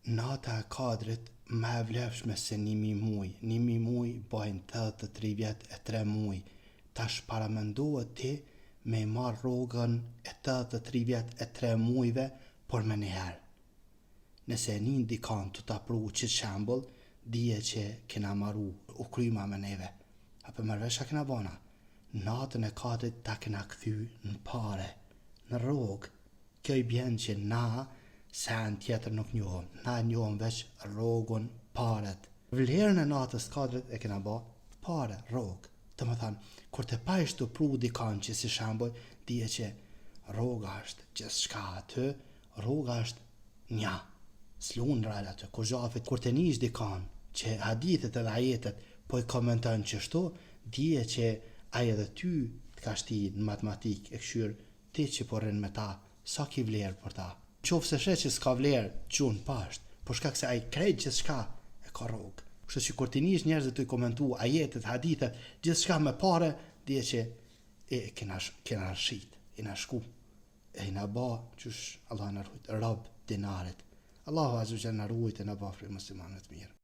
nata e kadrit më e vlefshme se 1.000 muj. 1.000 muj bajnë 83 vjet e 3 muj. Tash paramendohet ti me marrë rrogën e 83 vjet e 3 mujve, por me njëherë. Nëse e një dikan të ta pru qëtë shembull, dije që kena maru u kryma me neve. Apo mërvesh a kena bona? Natën e kadrit ta kena këthy në pare, në rrogë. Kjo i bjen që na sen tjetër nuk njohëm. Na njohëm veç rrogën, paret. Vlerën e natës kadrit e kena ba pare, rrogë. Të më thanë, kur të pa ishtë të pru dikan që si shembull, dije që rroga është gjithë shka aty, rroga është nja. S'lun rrallë aty, kur gjafit, kur të njësh dikan që hadithet edhe ajetet po i komenton qështu, dije që aje edhe ty të ka shti në matematik e këshyr ti që po rrin me ta, sa ki vlerë për ta. Qofë se shet që s'ka vlerë, gjunë pasht, por shkak se aje krejt gjithë shka e ka rrogë. Kështu që kur ti njësh njerëzit të i komentu ajetet, hadithet, gjithë shka me pare, dije që kena rshit, i na shku, e i na ba, qësh Allah në rrujt, rob dinarit. Allahu Azza wa Jalla na ruajt e na bëfë muslimanët mirë.